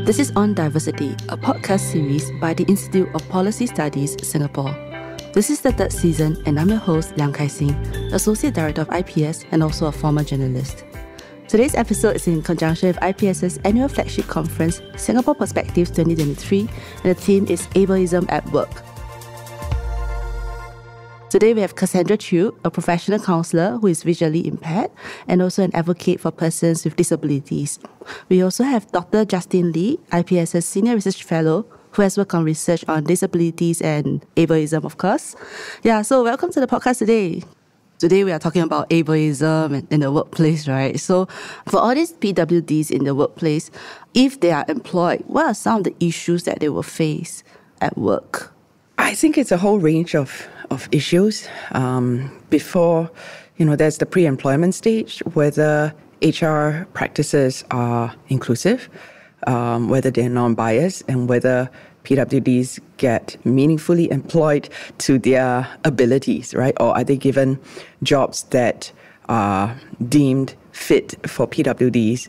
This is On Diversity, a podcast series by the Institute of Policy Studies, Singapore. This is the third season, and I'm your host, Liang Kaixin, Associate Director of IPS and also a former journalist. Today's episode is in conjunction with IPS's annual flagship conference, Singapore Perspectives 2023, and the theme is Ableism at Work. Today we have Cassandra Chiu, a professional counsellor who is visually impaired and also an advocate for persons with disabilities. We also have Dr. Justin Lee, IPS's Senior Research Fellow, who has worked on research on disabilities and ableism, of course. So welcome to the podcast today. Today we are talking about ableism in the workplace, right? So for all these PWDs in the workplace, if they are employed, what are some of the issues that they will face at work? I think it's a whole range of issues. Before, there's the pre-employment stage, whether HR practices are inclusive, whether they're non-biased, and whether PWDs get meaningfully employed to their abilities, right? Or are they given jobs that are deemed fit for PWDs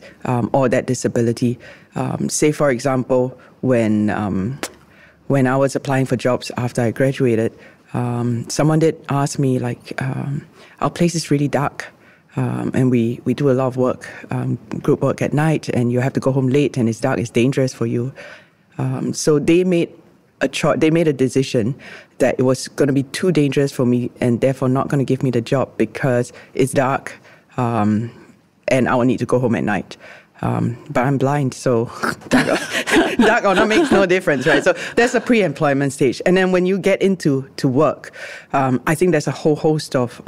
or that disability? Say, for example, when I was applying for jobs after I graduated, someone did ask me, our place is really dark, and we do a lot of work, group work at night, and you have to go home late, and it's dark, it's dangerous for you. So they made a decision that it was going to be too dangerous for me, and therefore not going to give me the job because it's dark, and I will need to go home at night. But I'm blind, so dark or not makes no difference, right? So that's the pre-employment stage. And then when you get into work, I think there's a whole host of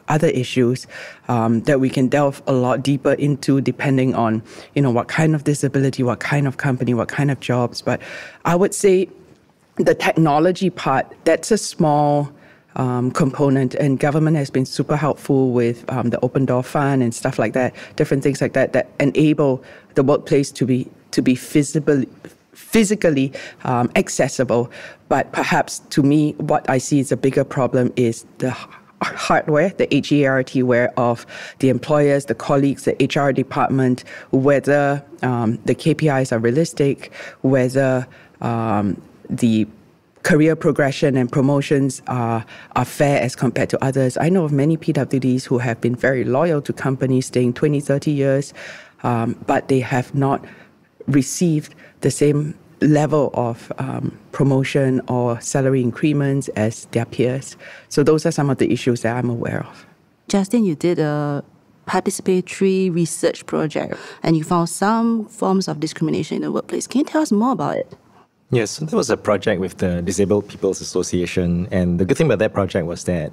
other issues that we can delve a lot deeper into depending on, what kind of disability, what kind of company, what kind of jobs. But I would say the technology part, that's a small component, and government has been super helpful with the Open Door Fund and stuff like that, different things like that enable the workplace to be physically accessible. But perhaps to me, what I see is a bigger problem is the hardware, the HERT-ware of the employers, the colleagues, the HR department, whether the KPIs are realistic, whether the career progression and promotions are fair as compared to others. I know of many PWDs who have been very loyal to companies, staying 20, 30 years, but they have not received the same level of promotion or salary increments as their peers. So those are some of the issues that I'm aware of. Justin, you did a participatory research project and you found some forms of discrimination in the workplace. Can you tell us more about it? Yes, so there was a project with the Disabled People's Association, and the good thing about that project was that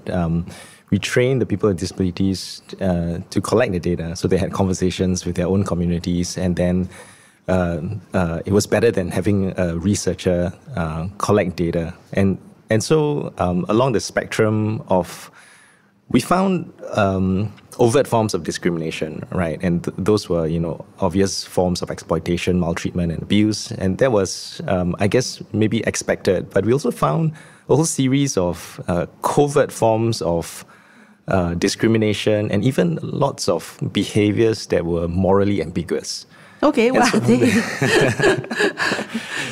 we trained the people with disabilities to collect the data. So they had conversations with their own communities, and then it was better than having a researcher collect data. And so along the spectrum of, we found overt forms of discrimination, right? And those were, obvious forms of exploitation, maltreatment, and abuse. And that was, I guess, maybe expected. But we also found a whole series of covert forms of discrimination and even lots of behaviors that were morally ambiguous. Okay, wow.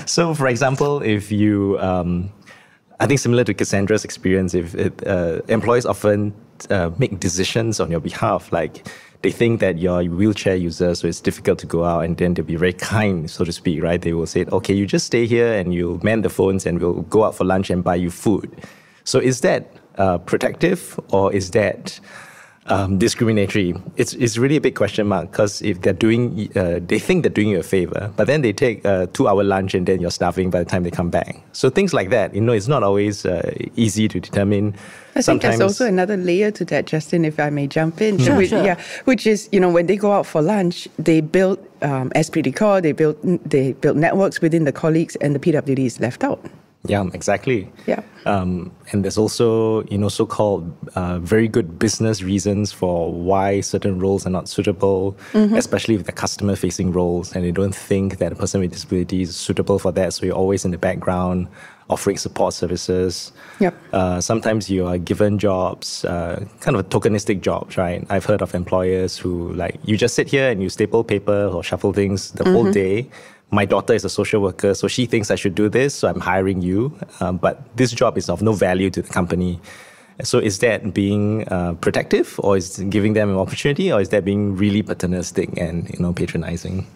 So, for example, if you, I think similar to Cassandra's experience, if employees often make decisions on your behalf, like they think that you're a wheelchair user, so it's difficult to go out, and then they'll be very kind, so to speak, right? They will say, okay, you just stay here and you'll man the phones and we'll go out for lunch and buy you food. So is that protective or is that discriminatory? It's really a big question mark, because if they're doing, they think they're doing you a favor, but then they take a 2-hour lunch and then you're starving by the time they come back. So things like that, it's not always easy to determine. I think there's also another layer to that, Justin, if I may jump in. Sure. Yeah, which is, when they go out for lunch, they build esprit de corps, they build networks within the colleagues, and the PWD is left out. Yeah, exactly. Yeah. And there's also, so-called very good business reasons for why certain roles are not suitable, especially with the customer-facing roles, and they don't think that a person with disability is suitable for that. So you're always in the background offering support services. Yep. Sometimes you are given jobs, kind of tokenistic jobs, right? I've heard of employers who, you just sit here and you staple paper or shuffle things the whole day, my daughter is a social worker, so she thinks I should do this, so I'm hiring you. But this job is of no value to the company. So is that being protective, or is it giving them an opportunity, or is that being really paternalistic and patronizing?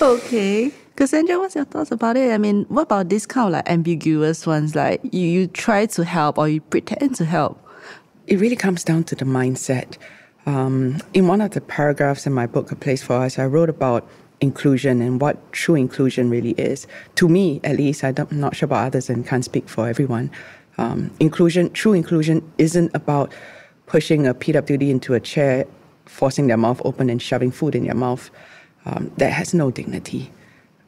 Okay. Cassandra, what's your thoughts about it? I mean, what about this kind of like ambiguous ones, like you try to help or you pretend to help? It really comes down to the mindset. In one of the paragraphs in my book, A Place for Us, I wrote about inclusion and what true inclusion really is. To me, at least, I'm not sure about others and can't speak for everyone. True inclusion isn't about pushing a PWD into a chair, forcing their mouth open and shoving food in their mouth. That has no dignity.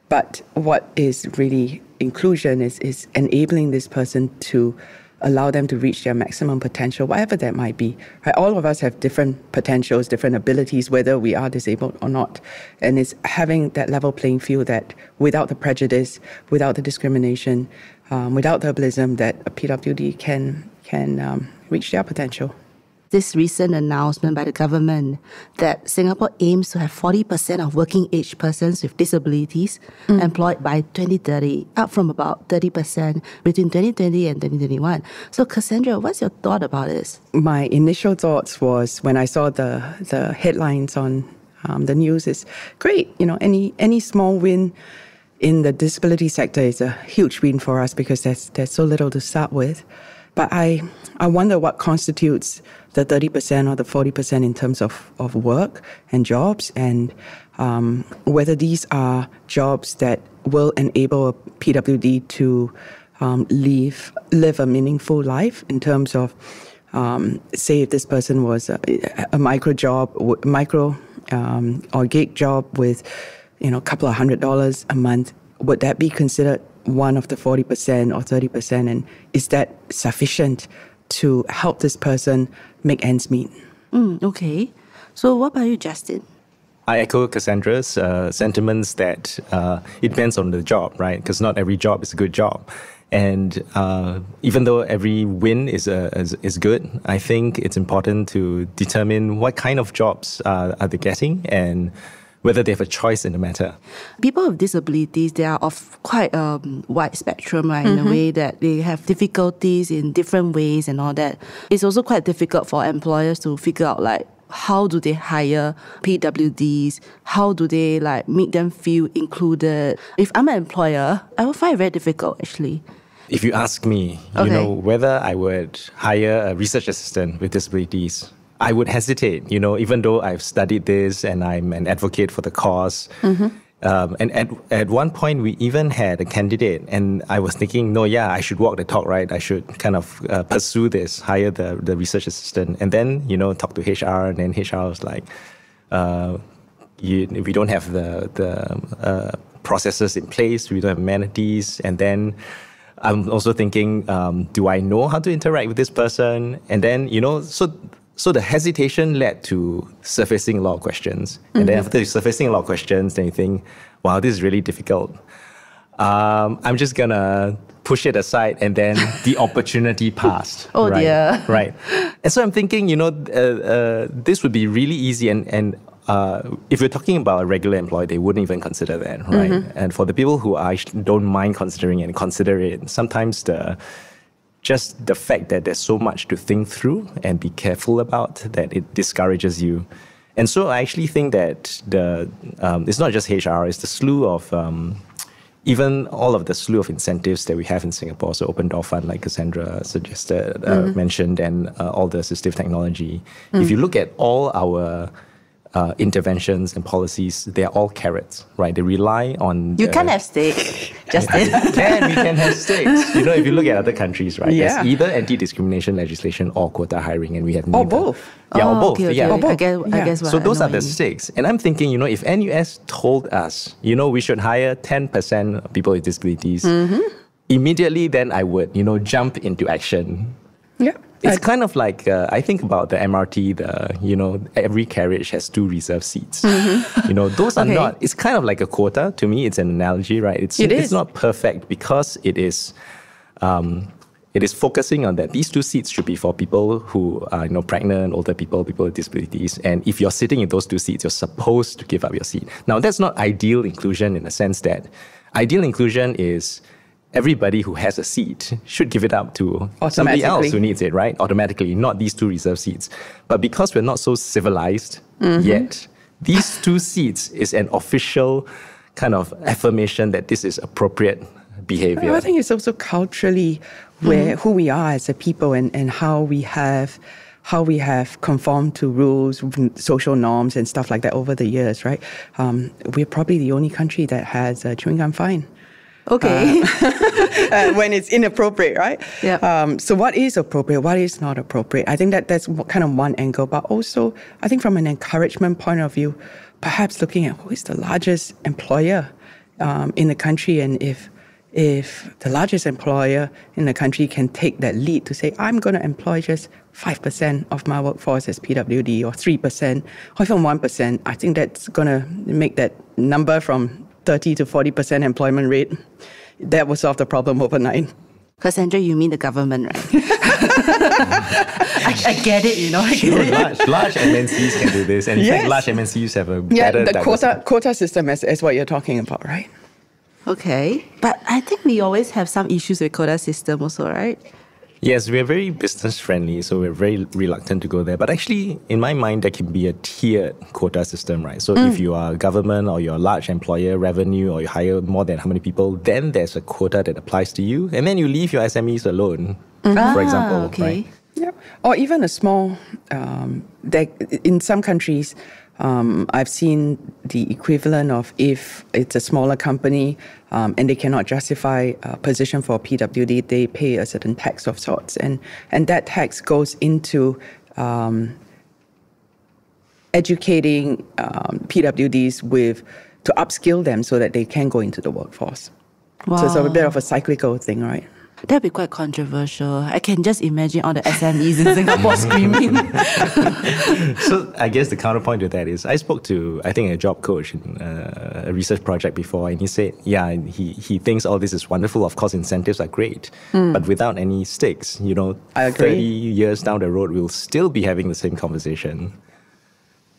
But what is really inclusion is enabling this person to allow them to reach their maximum potential, whatever that might be. Right? All of us have different potentials, different abilities, whether we are disabled or not. And it's having that level playing field that without the prejudice, without the discrimination, without the ableism, that a PWD can reach their potential. This recent announcement by the government that Singapore aims to have 40% of working age persons with disabilities employed by 2030, up from about 30% between 2020 and 2021. So Cassandra, what's your thought about this? My initial thoughts was when I saw the headlines on the news is great. Any small win in the disability sector is a huge win for us because there's so little to start with. But I wonder what constitutes the 30% or the 40% in terms of work and jobs, and whether these are jobs that will enable a PWD to live a meaningful life in terms of, say, if this person was a micro or gig job with, a couple of $100 a month, would that be considered one of the 40% or 30%? And is that sufficient to help this person make ends meet? Okay. So what about you, Justin? I echo Cassandra's sentiments that it depends on the job, right? Because not every job is a good job. And even though every win is good, I think it's important to determine what kind of jobs are they getting and whether they have a choice in the matter. People with disabilities, they are of quite a wide spectrum, right? In a way that they have difficulties in different ways and all that. It's also quite difficult for employers to figure out, like, how do they hire PWDs? How do they, like, make them feel included? If I'm an employer, I would find it very difficult, actually. If you ask me, whether I would hire a research assistant with disabilities, I would hesitate, even though I've studied this and I'm an advocate for the cause. And at one point, we even had a candidate, and I was thinking, I should walk the talk, right? I should kind of pursue this, hire the research assistant, and then, talk to HR, and then HR was like, we don't have the processes in place, we don't have amenities, and then I'm also thinking, do I know how to interact with this person? And then, so the hesitation led to surfacing a lot of questions. And then after surfacing a lot of questions, then you think, wow, this is really difficult. I'm just going to push it aside, and then the opportunity passed. Oh, right? Dear. Right. And so I'm thinking, this would be really easy. And if we're talking about a regular employee, they wouldn't even consider that, right? And for the people who don't mind considering and consider it, sometimes just the fact that there's so much to think through and be careful about, that it discourages you. And so I actually think that it's not just HR, it's the slew of, even all of the slew of incentives that we have in Singapore. So Open Door Fund, like Cassandra suggested, mentioned, and all the assistive technology. If you look at all our interventions and policies, they're all carrots, right? They rely on... You can't have stakes, Justin. We can have stakes. If you look at other countries, right? There's either anti-discrimination legislation or quota hiring, and we have neither. Or both. Yeah, or both. Okay. Yeah. I guess what So those are the mean. stakes. And I'm thinking, if NUS told us, we should hire 10% of people with disabilities, immediately then I would, jump into action. Yeah. It's kind of like, I think about the MRT, every carriage has 2 reserved seats. Those are not, it's kind of like a quota. To me, it's an analogy, right? It's not perfect because it is It is focusing on that these 2 seats should be for people who are pregnant, older people, people with disabilities. And if you're sitting in those 2 seats, you're supposed to give up your seat. Now, that's not ideal inclusion in the sense that ideal inclusion is everybody who has a seat should give it up to somebody else who needs it, right? Automatically, not these 2 reserved seats. But because we're not so civilized yet, these 2 seats is an official kind of affirmation that this is appropriate behavior. I think it's also culturally who we are as a people and how we have conformed to rules, social norms and stuff like that over the years, right? We're probably the only country that has a chewing gum fine. Okay. When it's inappropriate, right? Yeah. So what is appropriate? What is not appropriate? I think that's kind of one angle. But also, I think from an encouragement point of view, perhaps looking at who is the largest employer in the country, and if the largest employer in the country can take that lead to say, I'm going to employ just 5% of my workforce as PWD, or 3%, or even 1%, I think that's going to make that number from 30 to 40% employment rate. That will solve the problem overnight. Cassandra, you mean the government, right? I get it, I get it. Large MNCs can do this. And in fact, large MNCs have a better the quota system is what you're talking about, right? Okay. But I think we always have some issues with quota system also, right? Yes, we're very business friendly, so we're very reluctant to go there. But actually, in my mind, there can be a tiered quota system, right? So if you are government or you're a large employer, revenue, or you hire more than how many people, then there's a quota that applies to you. And then you leave your SMEs alone, for example, right? Yeah. Or even a small, in some countries, I've seen the equivalent of if it's a smaller company and they cannot justify a position for PWD, they pay a certain tax of sorts. And that tax goes into educating PWDs to upskill them so that they can go into the workforce. Wow. So it's a bit of a cyclical thing, right? That'd be quite controversial. I can just imagine all the SMEs in Singapore screaming. So I guess the counterpoint to that is I spoke to, I think, a job coach in a research project before, and he said, he thinks all this is wonderful. Of course, incentives are great, but without any stakes, 30 years down the road, we'll still be having the same conversation.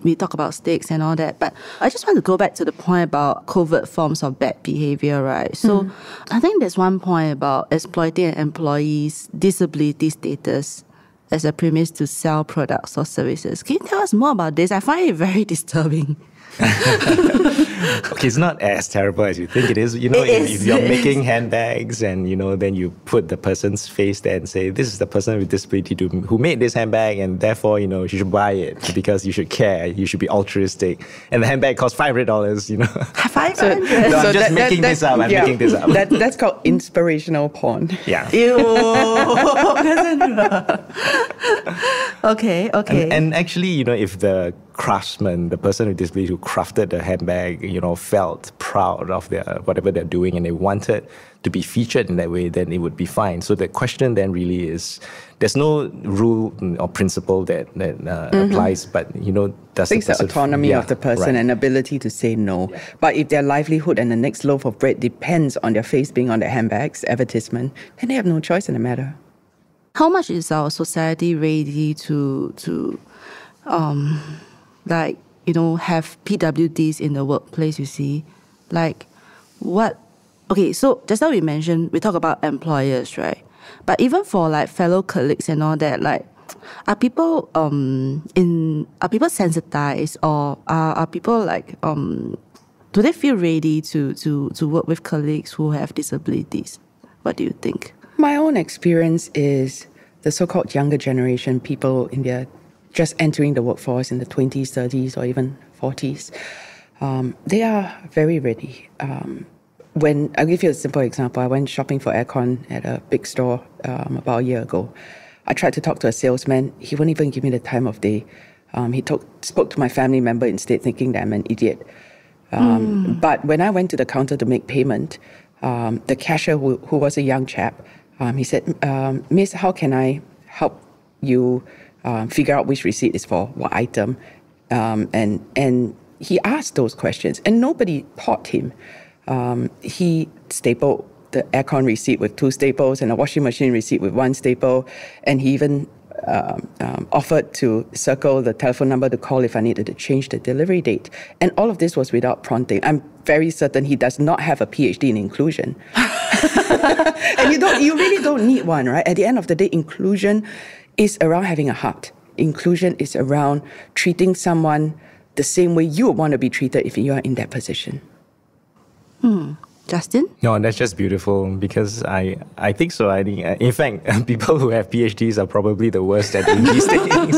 We talk about stakes and all that, but I just want to go back to the point about covert forms of bad behavior, right? So I think there's one point about exploiting an employee's disability status as a premise to sell products or services. Can you tell us more about this? I find it very disturbing. Okay, it's not as terrible as you think it is. If you're making handbags and, then you put the person's face there and say, this is the person with disability who made this handbag, and therefore, you should buy it because you should care, you should be altruistic. And the handbag costs $500, $500? No, I'm just making this up. I'm making this up. That's called inspirational porn. Yeah. Ew. Okay. And actually, if the craftsman, the person with disability who crafted the handbag, felt proud of whatever they're doing and they wanted to be featured in that way, then it would be fine. So the question then really is, there's no rule or principle that applies, but does the autonomy of the person and ability to say no. Yeah. But if their livelihood and the next loaf of bread depends on their face being on their handbags, advertisement, then they have no choice in the matter. How much is our society ready to have PWDs in the workplace, you see? Okay, so just now we talk about employers, right? But even for fellow colleagues and all that, are people sensitized, or are people do they feel ready to work with colleagues who have disabilities? What do you think? My own experience is the so-called younger generation, people in their just entering the workforce in the 20s, 30s, or even 40s, they are very ready. I'll give you a simple example. I went shopping for aircon at a big store about a year ago. I tried to talk to a salesman. He wouldn't even give me the time of day. He spoke to my family member instead, thinking that I'm an idiot. But when I went to the counter to make payment, the cashier, who was a young chap, he said, Miss, how can I help you figure out which receipt is for what item? And he asked those questions, and nobody taught him. He stapled the aircon receipt with 2 staples and a washing machine receipt with 1 staple. And he even offered to circle the telephone number to call if I needed to change the delivery date. And all of this was without prompting. I'm very certain he does not have a PhD in inclusion. And you really don't need one, right? At the end of the day, inclusion is around having a heart. Inclusion is around treating someone the same way you would want to be treated if you are in that position. Justin? No, that's just beautiful because I think so. I think, in fact, people who have PhDs are probably the worst at doing these things.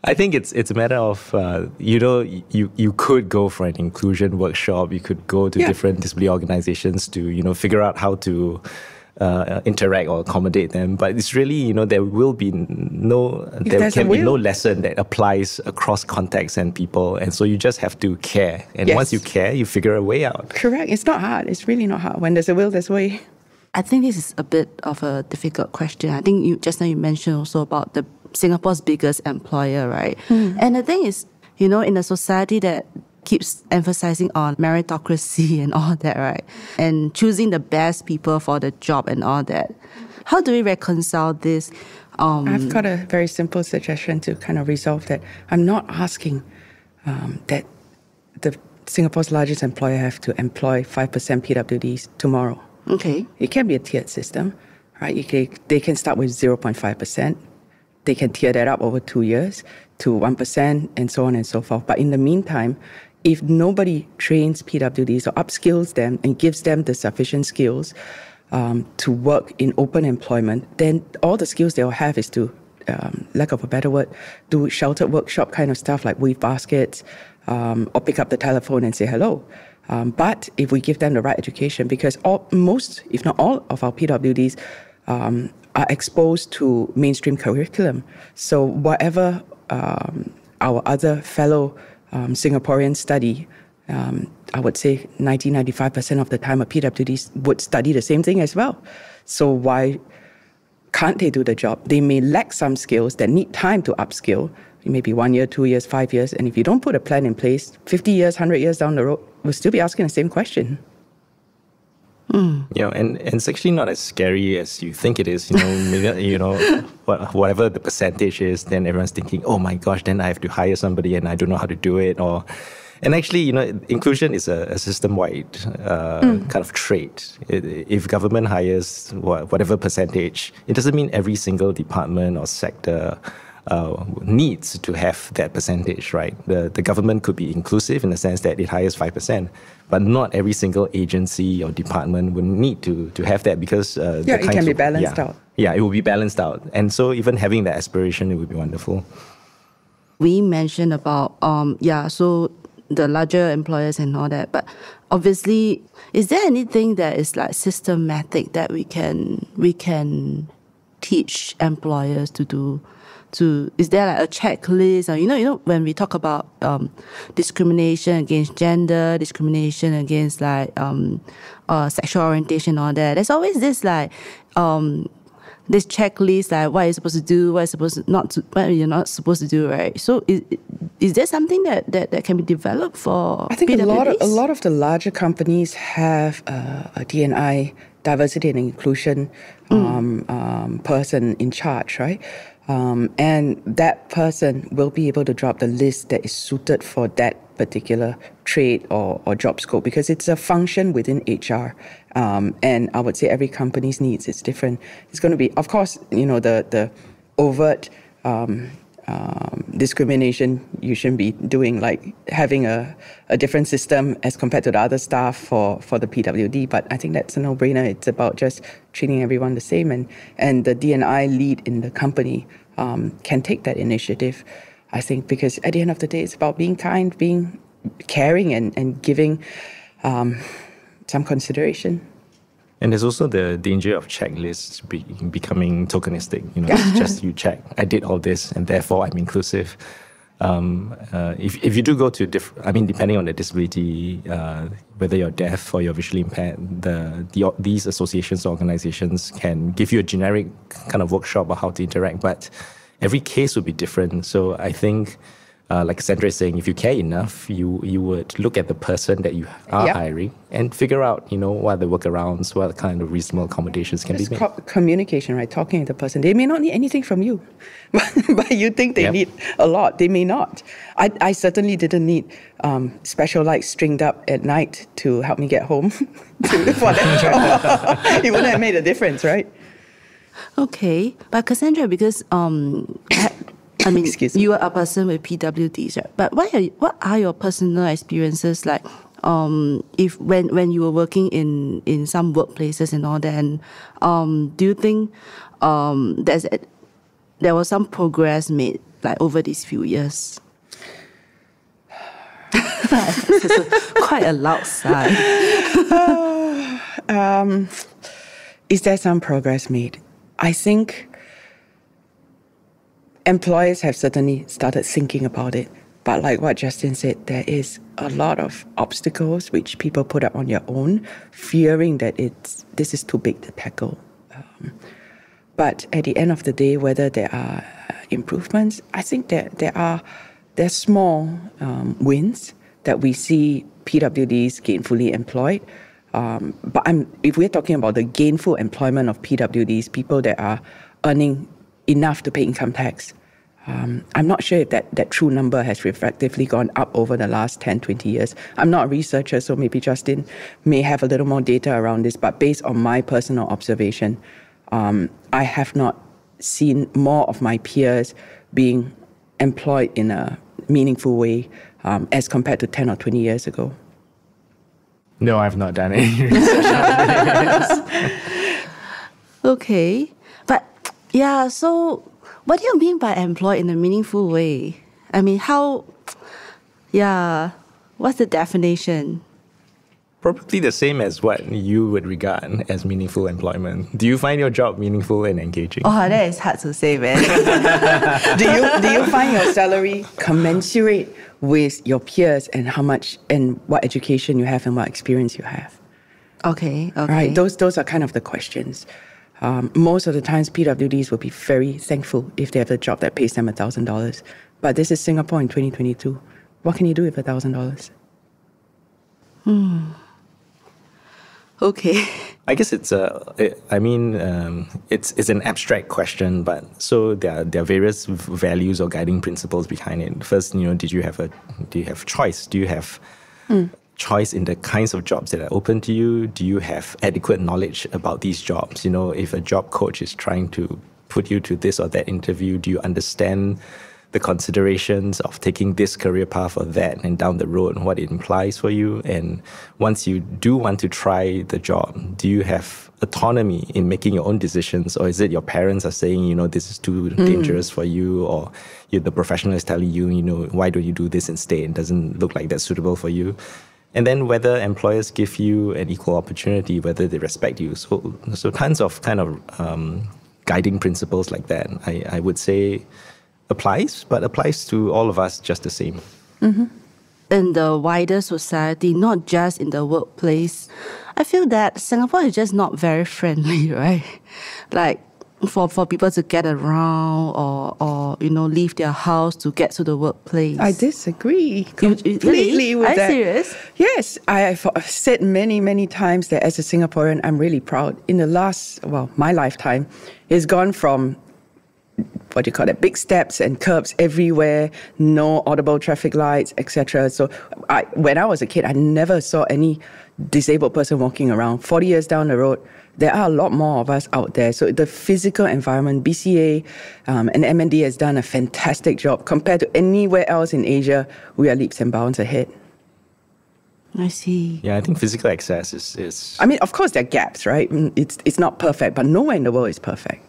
I think it's a matter of, you could go for an inclusion workshop. You could go to different disability organizations to, figure out how to interact or accommodate them. But it's really, there will be no lesson that applies across contexts and people. And so you just have to care. And once you care, you figure a way out. Correct. It's not hard. It's really not hard. When there's a will, there's a way. I think this is a bit of a difficult question. I think just now you mentioned also about Singapore's biggest employer, right? And the thing is, in a society that keeps emphasizing on meritocracy and all that, right? And choosing the best people for the job and all that. How do we reconcile this? I've got a very simple suggestion to kind of resolve that. I'm not asking that the Singapore's largest employer have to employ 5% PWDs tomorrow. Okay. It can be a tiered system, right? They can start with 0.5%. They can tier that up over 2 years to 1% and so on and so forth. But in the meantime, if nobody trains PWDs or upskills them and gives them the sufficient skills to work in open employment, then all the skills they'll have is to, lack of a better word, do sheltered workshop kind of stuff like weave baskets or pick up the telephone and say hello. But if we give them the right education, because most, if not all, of our PWDs are exposed to mainstream curriculum. So whatever our other fellow Singaporeans study, I would say 90-95% of the time a PWDs would study the same thing as well. So why can't they do the job? They may lack some skills that need time to upskill, maybe 1 year, 2 years, 5 years. And if you don't put a plan in place, 50 years, 100 years down the road, we'll still be asking the same question. And it's actually not as scary as you think it is. Whatever the percentage is, then everyone's thinking, oh my gosh, then I have to hire somebody and I don't know how to do it. And actually, inclusion is a system-wide kind of trait. If government hires whatever percentage, it doesn't mean every single department or sector needs to have that percentage, right? The government could be inclusive in the sense that it hires 5%, but not every single agency or department would need to have that because it can be balanced out. Yeah, it will be balanced out. And so even having that aspiration, it would be wonderful. We mentioned about, so the larger employers and all that, but obviously, is there anything that is like systematic that we can teach employers to do? Is there like a checklist? Or, when we talk about discrimination against gender, discrimination against like sexual orientation, all that, there's always this like this checklist, like what you're supposed to do, what you're not supposed to do, right? So is there something that can be developed for I think PWDs? a lot of the larger companies have a D&I, diversity and inclusion person in charge, right? And that person will be able to drop the list that is suited for that particular trade or job scope because it's a function within HR. And I would say every company's needs is different. It's going to be, of course, the overt discrimination you shouldn't be doing, like having a different system as compared to the other staff for the PWD. But I think that's a no-brainer. It's about just treating everyone the same. And the D&I lead in the company can take that initiative, I think, because at the end of the day, it's about being kind, being caring, and giving some consideration. And there's also the danger of checklists becoming tokenistic. It's just you check, I did all this, and therefore I'm inclusive. If you do go to depending on the disability, whether you're deaf or you're visually impaired, these associations or organizations can give you a generic kind of workshop on how to interact, but every case will be different. So I think like Cassandra is saying, if you care enough, you would look at the person that you are hiring and figure out, what are the workarounds, what kind of reasonable accommodations can be made. Communication, right? Talking to the person. They may not need anything from you, but you think they need a lot. They may not. I certainly didn't need special lights stringed up at night to help me get home for that job. It wouldn't have made a difference, right? Okay, but Cassandra, because you are a person with PWDs, right? But what are your personal experiences like? If when you were working in some workplaces and all that, and do you think there was some progress made like over these few years? Quite a loud sigh. Is there some progress made? I think employers have certainly started thinking about it. But like what Justin said, there is a lot of obstacles which people put up on their own, fearing that this is too big to tackle. But at the end of the day, whether there are improvements, I think that there are small wins that we see PWDs gainfully employed. But if we're talking about the gainful employment of PWDs, people that are earning enough to pay income tax, I'm not sure if that true number has reflectively gone up over the last 10, 20 years. I'm not a researcher, so maybe Justin may have a little more data around this, but based on my personal observation, I have not seen more of my peers being employed in a meaningful way as compared to 10 or 20 years ago. No, I've not done any research on this. Okay, but yeah, so what do you mean by employed in a meaningful way? I mean, what's the definition? Probably the same as what you would regard as meaningful employment. Do you find your job meaningful and engaging? Oh, that is hard to say, man. Do you find your salary commensurate with your peers and how much and what education you have and what experience you have? Okay. Right, those are kind of the questions. Most of the times, PWDs will be very thankful if they have a job that pays them $1,000. But this is Singapore in 2022. What can you do with $1,000? Okay. I guess it's an abstract question, but so there are various values or guiding principles behind it. First, do you have choice? Do you have choice in the kinds of jobs that are open to you? Do you have adequate knowledge about these jobs? If a job coach is trying to put you to this or that interview, do you understand the considerations of taking this career path or that and down the road and what it implies for you? And once you do want to try the job, do you have autonomy in making your own decisions? Or is it your parents are saying, this is too dangerous for you, or the professional is telling you, why don't you do this instead? It doesn't look like that's suitable for you. And then whether employers give you an equal opportunity, whether they respect you. So tons of kind of guiding principles like that, I would say applies to all of us just the same. Mm-hmm. In the wider society, not just in the workplace, I feel that Singapore is just not very friendly, right? Like for people to get around or leave their house to get to the workplace. I disagree completely with that. Are you serious? Yes, I have said many, many times that as a Singaporean, I'm really proud. In my lifetime, it's gone from big steps and curbs everywhere, no audible traffic lights, etc. So when I was a kid, I never saw any disabled person walking around. 40 years down the road, there are a lot more of us out there. So the physical environment, BCA and MND has done a fantastic job. Compared to anywhere else in Asia, we are leaps and bounds ahead. I see. Yeah, I think physical access is... I mean, of course, there are gaps, right? It's not perfect, but nowhere in the world is perfect.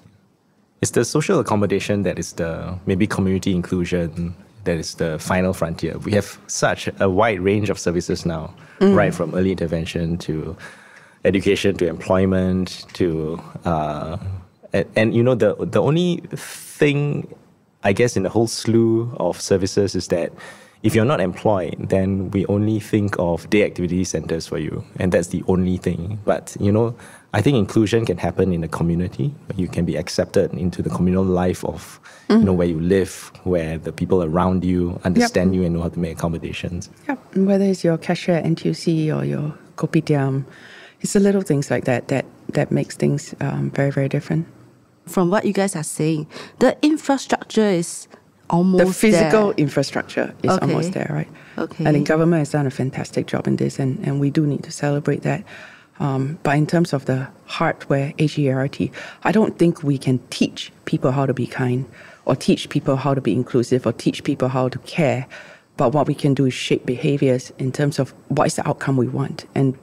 It's the social accommodation that is the, maybe community inclusion, that is the final frontier. We have such a wide range of services now, right from early intervention to education to employment to... the only thing, I guess, in the whole slew of services is that If you're not employed, then we only think of day activity centers for you, and that's the only thing. But, I think inclusion can happen in the community. You can be accepted into the communal life of, where you live, where the people around you understand you and know how to make accommodations. Yep. And whether it's your cashier at NTUC or your kopitiam, it's the little things like that makes things very, very different. From what you guys are saying, the infrastructure is almost the physical there. Infrastructure is almost there, right? Okay. And the government has done a fantastic job in this, and we do need to celebrate that. But in terms of the hardware, HERT, I don't think we can teach people how to be kind or teach people how to be inclusive or teach people how to care. But what we can do is shape behaviors in terms of what is the outcome we want. And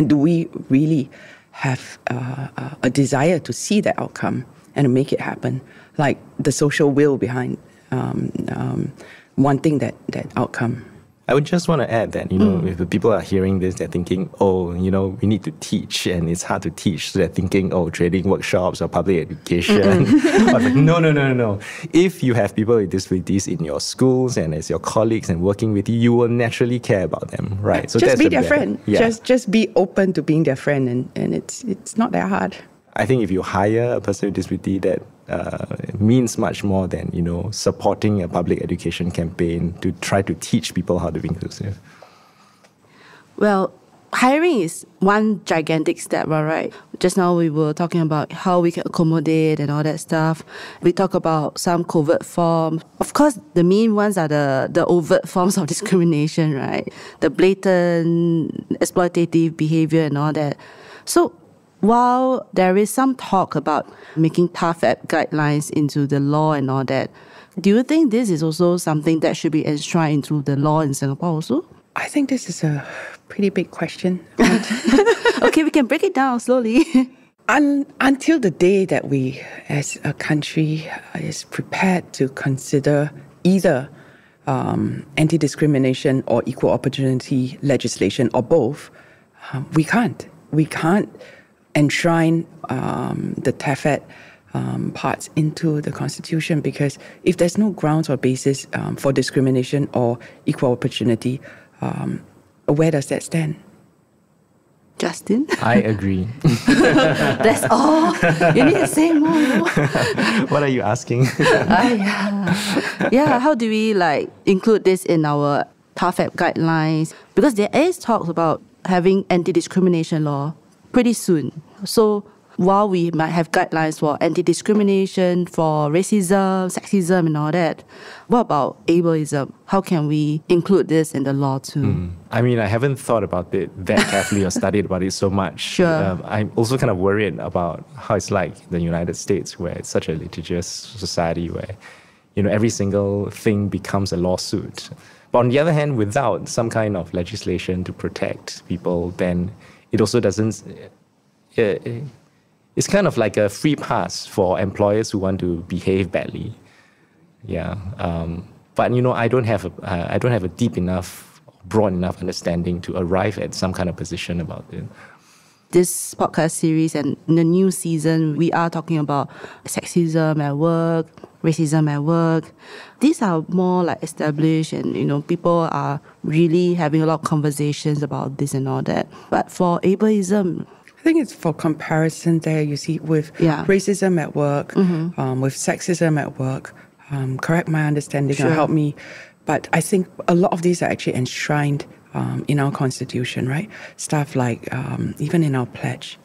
do we really have a desire to see that outcome and to make it happen? Like the social will behind wanting that outcome. I would just want to add that, if the people are hearing this, they're thinking, we need to teach, and it's hard to teach. So they're thinking, training workshops or public education. Like, no. If you have people with disabilities in your schools and as your colleagues and working with you, you will naturally care about them, right? So just that's be their friend. Yeah. Just be open to being their friend, and it's not that hard. I think if you hire a person with disability, that means much more than, supporting a public education campaign to try to teach people how to be inclusive. Well, hiring is one gigantic step, right? Just now we were talking about how we can accommodate and all that stuff. We talk about some covert forms. Of course, the main ones are the overt forms of discrimination, right? The blatant exploitative behavior and all that. So, while there is some talk about making tough app guidelines into the law and all that, do you think this is also something that should be enshrined into the law in Singapore also? I think this is a pretty big question. Okay, we can break it down slowly. Until the day that we, as a country, is prepared to consider either anti-discrimination or equal opportunity legislation or both, we can't. We can't enshrine the TAFET parts into the Constitution, because if there's no grounds or basis for discrimination or equal opportunity, where does that stand? Justin? I agree. That's all? You need to say more. What are you asking? Yeah, how do we include this in our tough app guidelines? Because there is talks about having anti-discrimination law pretty soon. So while we might have guidelines for anti-discrimination, for racism, sexism and all that, what about ableism? How can we include this in the law too? I mean, I haven't thought about it that carefully or studied about it so much. Sure. I'm also kind of worried about how it's like the United States, where it's such a litigious society where, every single thing becomes a lawsuit. But on the other hand, without some kind of legislation to protect people, then it also doesn't... It's kind of like a free pass for employers who want to behave badly. Yeah, but I don't have a deep enough, broad enough understanding to arrive at some kind of position about it. This podcast series and in the new season, we are talking about sexism at work, racism at work. These are more established, and people are really having a lot of conversations about this and all that. But for ableism, I think it's for comparison there, you see, with racism at work, with sexism at work. Correct my understanding or help me. But I think a lot of these are actually enshrined in our constitution, right? Stuff like even in our pledge,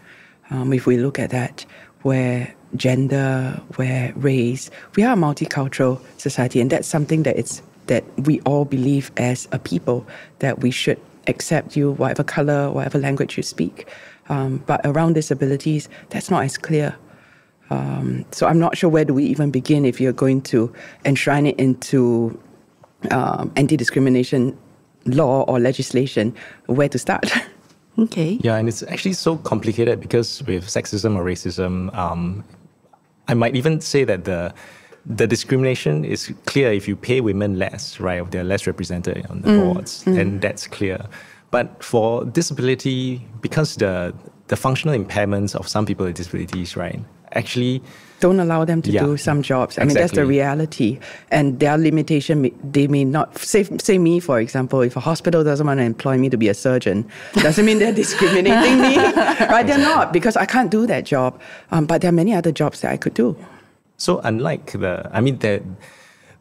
if we look at that, where gender, where race, we are a multicultural society, and that's something that we all believe as a people, that we should accept you, whatever color, whatever language you speak. But around disabilities, that's not as clear. So I'm not sure where do we even begin if you're going to enshrine it into anti-discrimination law or legislation, where to start. Okay. Yeah, and it's actually so complicated because with sexism or racism, I might even say that the discrimination is clear if you pay women less, right? If they're less represented on the boards, and that's clear. But for disability, because the functional impairments of some people with disabilities, right, actually don't allow them to do some jobs. I mean, that's the reality. And their limitation, they may not, say me, for example, if a hospital doesn't want to employ me to be a surgeon, doesn't mean they're discriminating me, right? They're not, because I can't do that job. But there are many other jobs that I could do. So unlike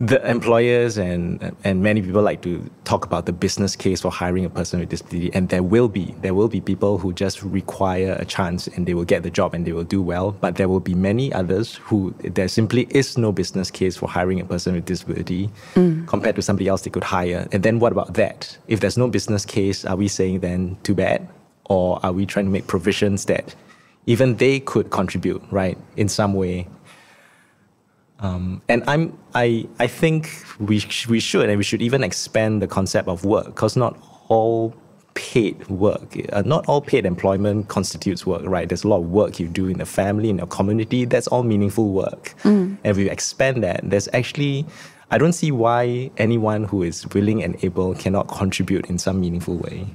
the employers and many people like to talk about the business case for hiring a person with disability, and there will be people who just require a chance and they will get the job and they will do well, but there will be many others who there simply is no business case for hiring a person with disability compared to somebody else they could hire. And then what about that? If there's no business case, are we saying then too bad? Or are we trying to make provisions that even they could contribute, right, in some way? And I think we should even expand the concept of work, because not all paid work, not all paid employment constitutes work, right? There's a lot of work you do in the family, in your community. That's all meaningful work. And if we expand that, there's actually, I don't see why anyone who is willing and able cannot contribute in some meaningful way.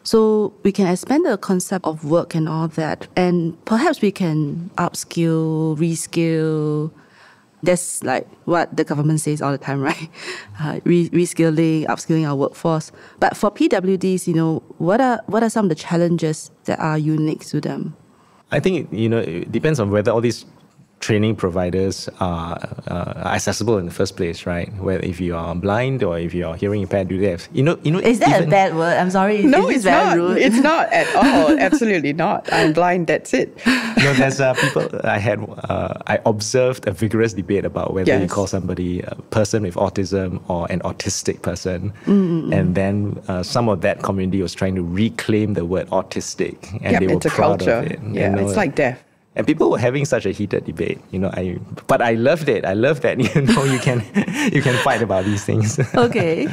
So we can expand the concept of work and all that, and perhaps we can upskill, reskill. That's like what the government says all the time, right? Reskilling, upskilling our workforce. But for PWDs, what are some of the challenges that are unique to them? I think, it depends on whether all these training providers are accessible in the first place, right? Whether if you are blind or if you are hearing impaired, do they have, Is that a bad word? I'm sorry. No, it's not. Rude? It's not at all. Absolutely not. I'm blind. That's it. No, there's people. I observed a vigorous debate about whether you call somebody a person with autism or an autistic person, and then some of that community was trying to reclaim the word autistic, and they were proud of it. Yeah, it's like deaf. And people were having such a heated debate, but I loved it. I love that, you can fight about these things. Okay.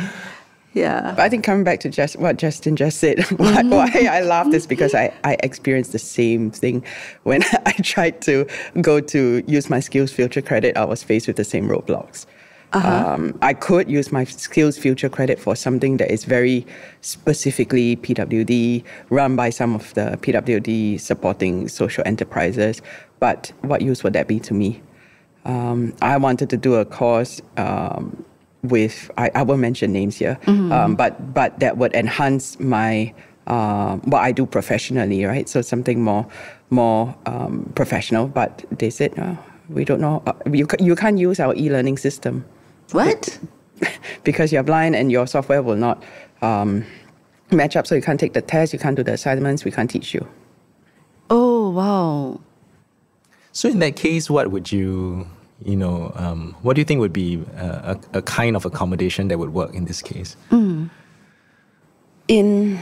Yeah. But I think coming back to what Justin just said, why I laughed is because I experienced the same thing. When I tried to go to use my skills future credit, I was faced with the same roadblocks. I could use my skills future credit for something that is very specifically PWD, run by some of the PWD supporting social enterprises. But what use would that be to me? I wanted to do a course with, I won't mention names here, but that would enhance my what I do professionally, right? So something more professional. But they said, we don't know. You can't use our e-learning system. What? Because you're blind and your software will not match up, so you can't take the test, you can't do the assignments, we can't teach you. Oh, wow. So in that case, what would you, what do you think would be a kind of accommodation that would work in this case? In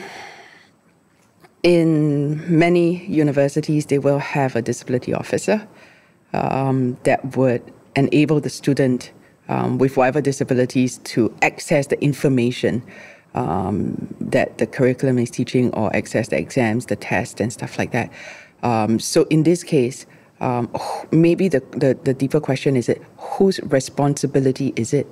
many universities, they will have a disability officer that would enable the student with whatever disabilities to access the information that the curriculum is teaching, or access the exams, the tests, and stuff like that. So in this case, maybe the deeper question is, whose responsibility is it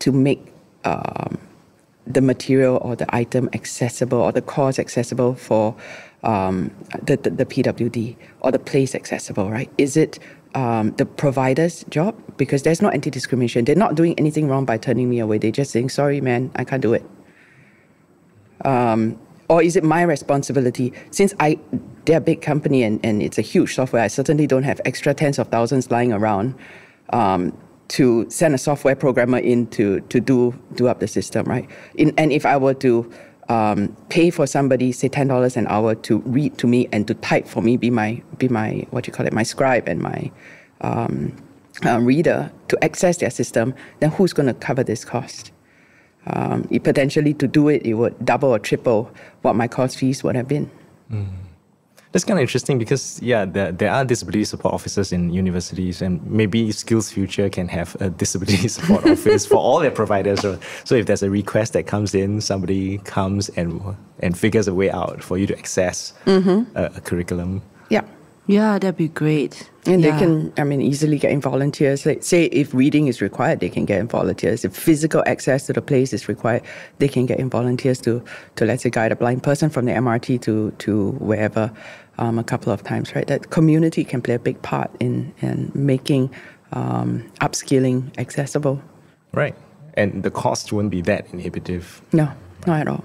to make the material or the item accessible, or the course accessible for the PWD, or the place accessible, right? Is it the provider's job? Because there's no anti-discrimination. They're not doing anything wrong by turning me away. They're just saying, sorry, man, I can't do it. Or is it my responsibility? Since they're a big company and it's a huge software, I certainly don't have extra tens of thousands lying around to send a software programmer in to do up the system, right? And if I were to pay for somebody, say $10 an hour to read to me and to type for me, be my my scribe and my reader to access their system, then who's going to cover this cost? Potentially to do it, it would double or triple what my course fees would have been. That's kind of interesting because, there are disability support officers in universities, and maybe Skills Future can have a disability support office for all their providers. So if there's a request that comes in, somebody comes and figures a way out for you to access a curriculum. Yeah. Yeah, that'd be great. And yeah. they can, easily get in volunteers. Like, say if reading is required, they can get in volunteers. If physical access to the place is required, they can get in volunteers to let's say, guide a blind person from the MRT to wherever a couple of times, right? That community can play a big part in making upskilling accessible. Right. And the cost won't be that inhibitive. No, not at all.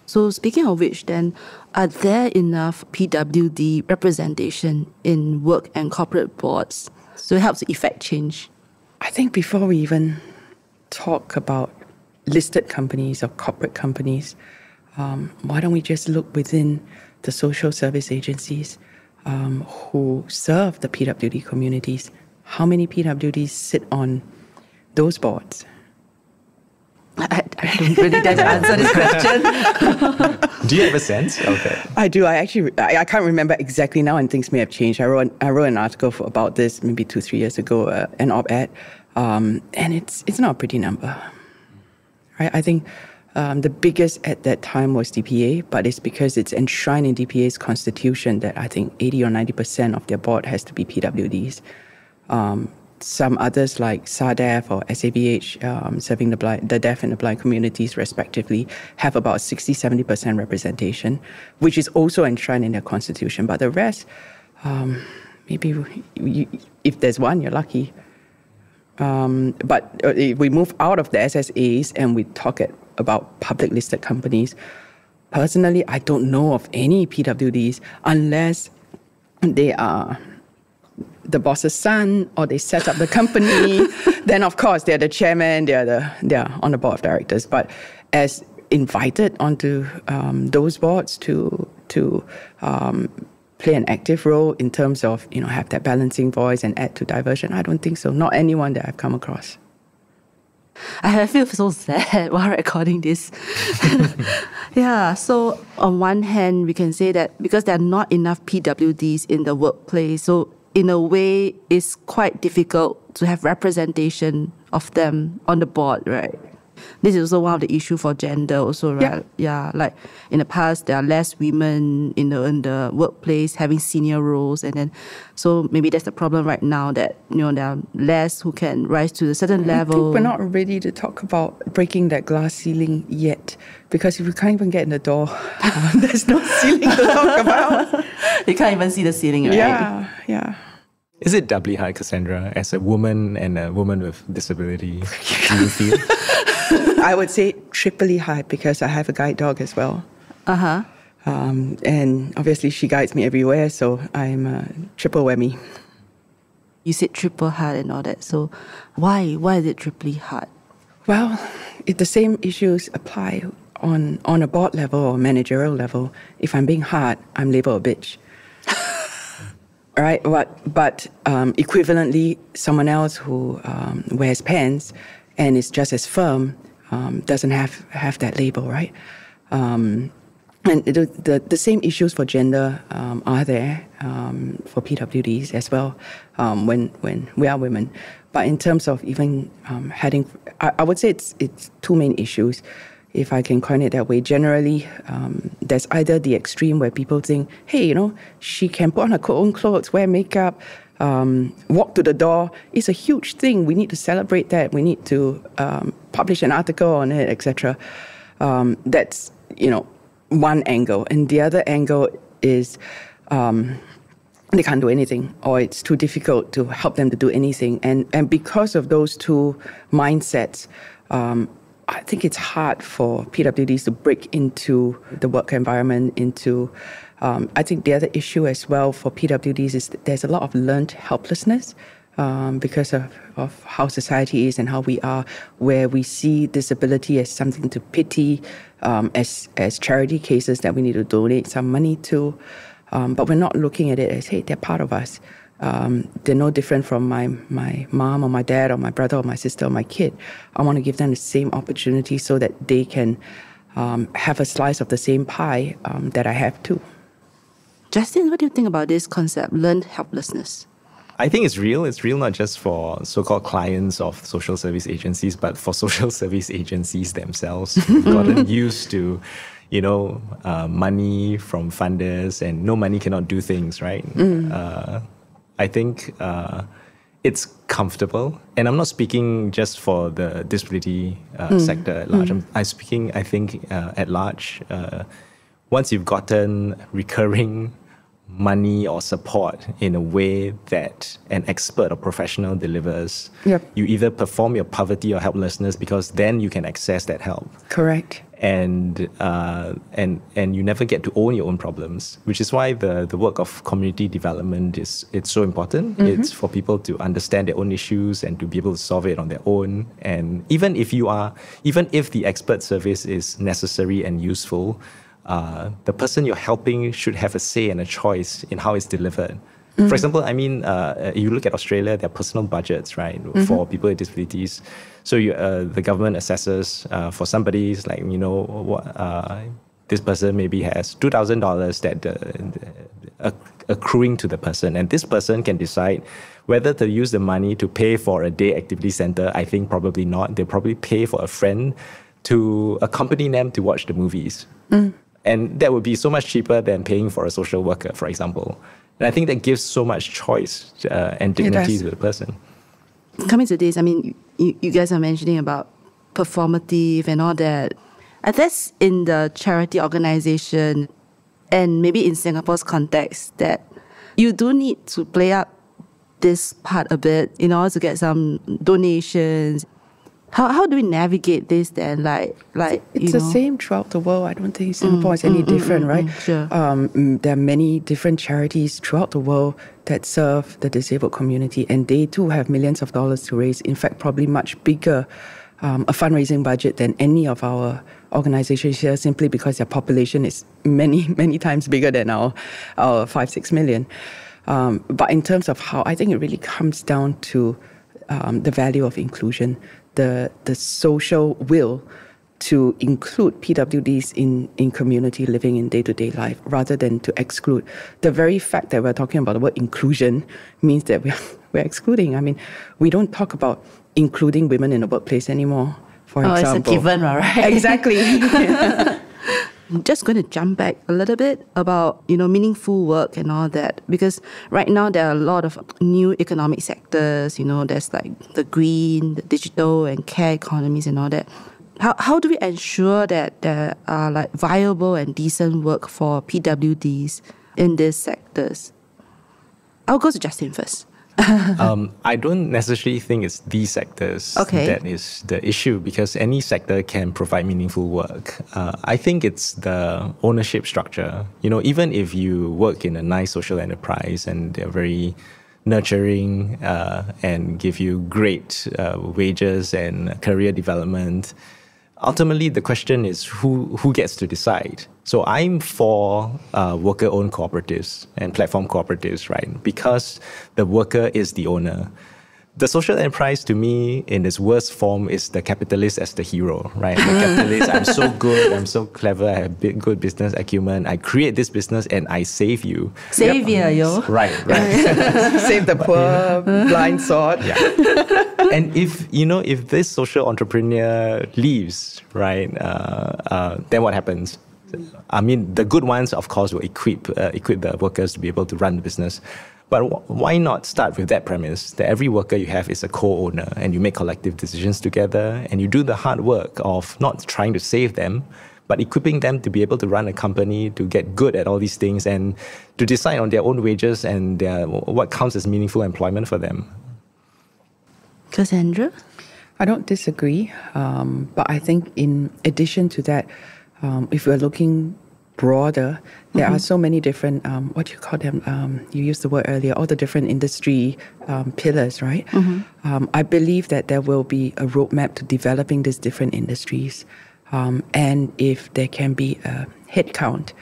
So speaking of which, then, are there enough PWD representation in work and corporate boards so it helps to effect change? I think before we even talk about listed companies or corporate companies, why don't we just look within the social service agencies who serve the PWD communities? How many PWDs sit on those boards? I don't really dare to answer this question. Do you have a sense? Okay. I do. I can't remember exactly now, and things may have changed. I wrote an article about this maybe 2-3 years ago, an op-ed, and it's not a pretty number. Right? I think the biggest at that time was DPA, but it's because it's enshrined in DPA's constitution that I think 80 or 90% of their board has to be PWDs. Some others like SADEF or SABH, serving the deaf and the blind communities respectively, have about 60-70% representation, which is also enshrined in their constitution. But the rest, maybe if there's one, you're lucky. But if we move out of the SSAs and we talk about public listed companies, personally, I don't know of any PWDs unless they are the boss's son or they set up the company. Then, of course, they're the chairman, they're on the board of directors. But as invited onto those boards to play an active role in terms of, have that balancing voice and add to diversion, I don't think so. Not anyone that I've come across. I feel so sad while recording this. Yeah, so on one hand, we can say that because there are not enough PWDs in the workplace, so in a way, it's quite difficult to have representation of them on the board, right? This is also one of the issues for gender also, right? Yeah, like in the past, there are less women in the workplace having senior roles. And then, so maybe that's the problem right now that, there are less who can rise to a certain level. I think we're not ready to talk about breaking that glass ceiling yet. Because if we can't even get in the door, there's no ceiling to talk about. You can't even see the ceiling, right? Yeah. Is it doubly hard, Cassandra, as a woman and a woman with disability? Do you feel? I would say triply hard because I have a guide dog as well. Uh-huh. And obviously she guides me everywhere, so I'm a triple whammy. You said triple hard and all that. So why is it triply hard? Well, the same issues apply on a board level or managerial level. If I'm being hard, I'm labeled a bitch. Right, but equivalently, someone else who wears pants and is just as firm doesn't have that label, right? And the same issues for gender are there for PWDs as well when we are women. But in terms of even heading, I would say it's two main issues, if I can coin it that way. Generally, there's either the extreme where people think, hey, she can put on her own clothes, wear makeup, walk to the door. It's a huge thing. We need to celebrate that. We need to publish an article on it, etc. That's, one angle. And the other angle is they can't do anything, or it's too difficult to help them to do anything. And because of those two mindsets, I think it's hard for PWDs to break into the work environment, I think the other issue as well for PWDs is that there's a lot of learned helplessness because of how society is and how we are, where we see disability as something to pity, as charity cases that we need to donate some money to. But we're not looking at it as, hey, they're part of us. They're no different from my mom or my dad or my brother or my sister or my kid. I want to give them the same opportunity so that they can have a slice of the same pie that I have too. Justin, what do you think about this concept, learned helplessness? I think it's real. It's real not just for so-called clients of social service agencies, but for social service agencies themselves who've gotten used to money from funders, and no money cannot do things, right? I think it's comfortable. And I'm not speaking just for the disability sector at large. I'm speaking, I think, at large. Once you've gotten recurring money or support in a way that an expert or professional delivers, you either perform your poverty or helplessness, because then you can access that help. Correct. And you never get to own your own problems, which is why the work of community development it's so important. It's for people to understand their own issues and to be able to solve it on their own. And even if the expert service is necessary and useful, the person you're helping should have a say and a choice in how it's delivered. For example, you look at Australia, there are personal budgets, right, for people with disabilities. So the government assesses for somebody, like, this person maybe has $2,000 that accruing to the person. And this person can decide whether to use the money to pay for a day activity center. I think probably not. They'll probably pay for a friend to accompany them to watch the movies. And that would be so much cheaper than paying for a social worker, for example. And I think that gives so much choice and dignity to the person. Coming to this, you guys are mentioning about performative and all that. I guess in the charity organization and maybe in Singapore's context, that you do need to play up this part a bit in order to get some donations. How do we navigate this then? It's the same throughout the world. I don't think Singapore is any different, right? Sure. There are many different charities throughout the world that serve the disabled community, and they too have millions of dollars to raise. In fact, probably much bigger a fundraising budget than any of our organizations here, simply because their population is many, many times bigger than our 5-6 million. But in terms of how, I think it really comes down to the value of inclusion. The social will to include PWDs in community living in day-to-day life rather than to exclude. The very fact that we're talking about the word inclusion means that we're excluding. We don't talk about including women in the workplace anymore, for example. It's a given, right? Exactly. I'm just going to jump back a little bit about, meaningful work and all that, because right now there are a lot of new economic sectors, there's like the green, the digital and care economies and all that. How do we ensure that there are like viable and decent work for PWDs in these sectors? I'll go to Justin first. I don't necessarily think it's these sectors that is the issue, because any sector can provide meaningful work. I think it's the ownership structure. Even if you work in a nice social enterprise and they're very nurturing and give you great wages and career development, ultimately the question is who gets to decide. So I'm for worker-owned cooperatives and platform cooperatives, right? Because the worker is the owner. The social enterprise, to me, in its worst form, is the capitalist as the hero, right? The capitalist, I'm so good, I'm so clever, I have good business acumen, I create this business and I save you. Savior, yo. Right. Save the poor, blind sod. Yeah. And if this social entrepreneur leaves, right, then what happens? The good ones, of course, will equip the workers to be able to run the business. But why not start with that premise, that every worker you have is a co-owner and you make collective decisions together and you do the hard work of not trying to save them, but equipping them to be able to run a company, to get good at all these things and to decide on their own wages and what counts as meaningful employment for them. Cassandra? I don't disagree, but I think in addition to that, if we're looking broader, there are so many different, what do you call them? You used the word earlier, all the different industry pillars, right? I believe that there will be a roadmap to developing these different industries. And if there can be a headcount,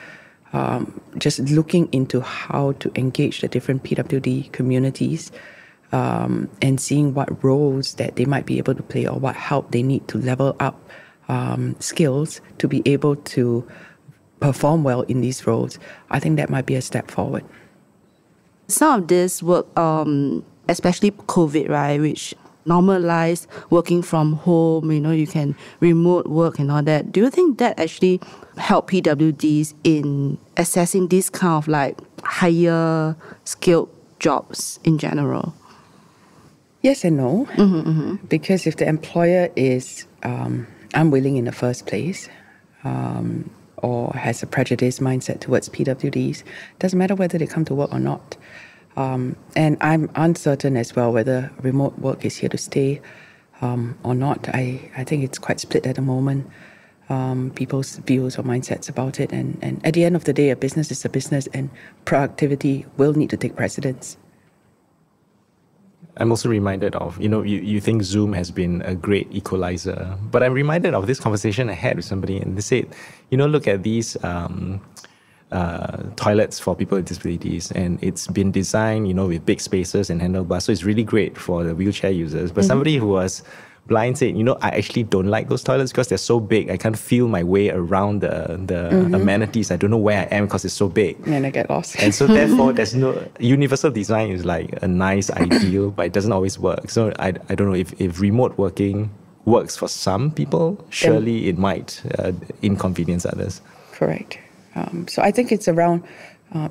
just looking into how to engage the different PWD communities and seeing what roles that they might be able to play or what help they need to level up skills to be able to perform well in these roles, I think that might be a step forward. Some of this work, especially COVID, right, which normalize working from home, you can remote work and all that. Do you think that actually help PWDs in assessing this kind of like higher skilled jobs in general? Yes and no. Because if the employer is unwilling in the first place, or has a prejudiced mindset towards PWDs, doesn't matter whether they come to work or not. And I'm uncertain as well whether remote work is here to stay or not. I think it's quite split at the moment, people's views or mindsets about it. And at the end of the day, a business is a business, and productivity will need to take precedence. I'm also reminded of, you think Zoom has been a great equalizer, but I'm reminded of this conversation I had with somebody, and they said, look at these toilets for people with disabilities, and it's been designed, with big spaces and handlebars, so it's really great for the wheelchair users. But somebody who was blind said, I actually don't like those toilets because they're so big. I can't feel my way around the amenities. I don't know where I am because it's so big. And I get lost. And so therefore, there's no universal design is like a nice ideal, but it doesn't always work. So I don't know if remote working works for some people, surely it might inconvenience others. Correct. So I think it's around,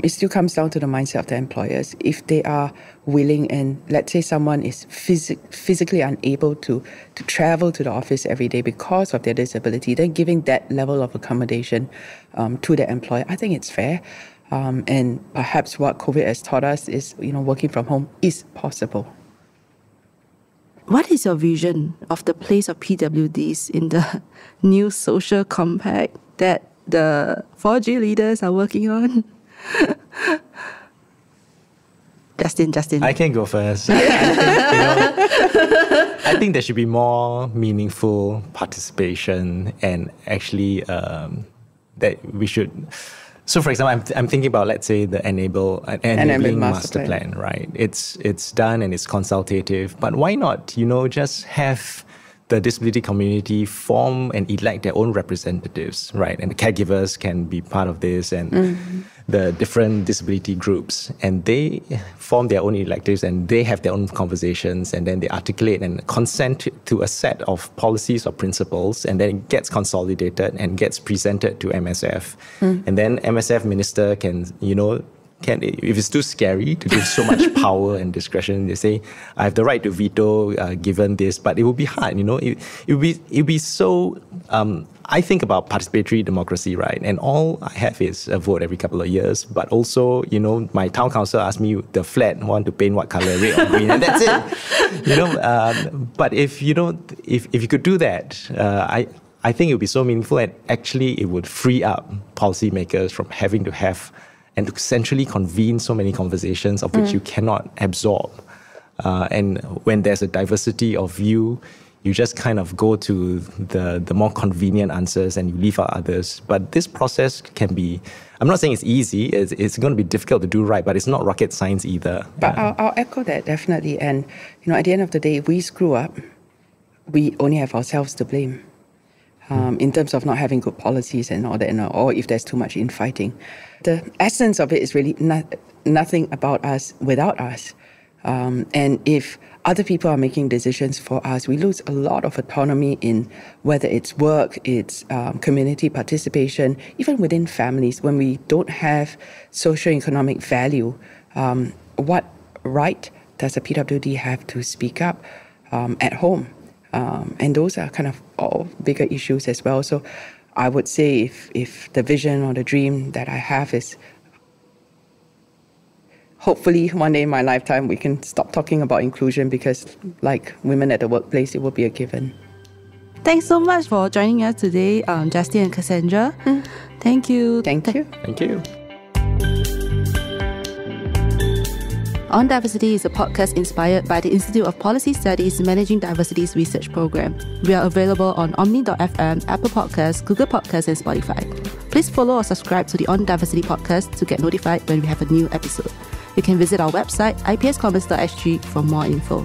it still comes down to the mindset of the employers. If they are willing, and let's say someone is physically unable to travel to the office every day because of their disability, then giving that level of accommodation to the employer, I think it's fair. And perhaps what COVID has taught us is, working from home is possible. What is your vision of the place of PWDs in the new social compact that the 4G leaders are working on? Justin. I can go first. I think there should be more meaningful participation, and actually that we should. So, for example, I'm thinking about, let's say, the Enabling Masterplan, right? It's done and it's consultative, but why not, just have the disability community form and elect their own representatives, right? And the caregivers can be part of this, and the different disability groups, and they form their own electives, and they have their own conversations, and then they articulate and consent to a set of policies or principles, and then it gets consolidated and gets presented to MSF. And then MSF minister can, if it's too scary to give so much power and discretion, they say, I have the right to veto given this, but it will be hard, it will be so, I think about participatory democracy, right? And all I have is a vote every couple of years, but also, my town council asked me the flat want to paint what color, red or green, and that's it. But if you could do that, I think it would be so meaningful, and actually it would free up policymakers from having to have and to centrally convene so many conversations of which you cannot absorb. And when there's a diversity of view, you just kind of go to the more convenient answers and you leave out others. But this process can be, I'm not saying it's easy, it's going to be difficult to do right, but it's not rocket science either. But I'll echo that, definitely. And, at the end of the day, if we screw up, we only have ourselves to blame. In terms of not having good policies and all that, or if there's too much infighting. The essence of it is really nothing about us without us. And if other people are making decisions for us, we lose a lot of autonomy in whether it's work, it's community participation, even within families. When we don't have socio-economic value, what right does a PWD have to speak up at home? And those are kind of all bigger issues as well. So I would say if the vision or the dream that I have is hopefully one day in my lifetime we can stop talking about inclusion, because like women at the workplace, it will be a given. Thanks so much for joining us today, Justin and Cassandra. Thank you. Thank you. Thank you. On Diversity is a podcast inspired by the Institute of Policy Studies Managing Diversities Research Program. We are available on Omni.fm, Apple Podcasts, Google Podcasts, and Spotify. Please follow or subscribe to the On Diversity podcast to get notified when we have a new episode. You can visit our website, ipscommons.sg, for more info.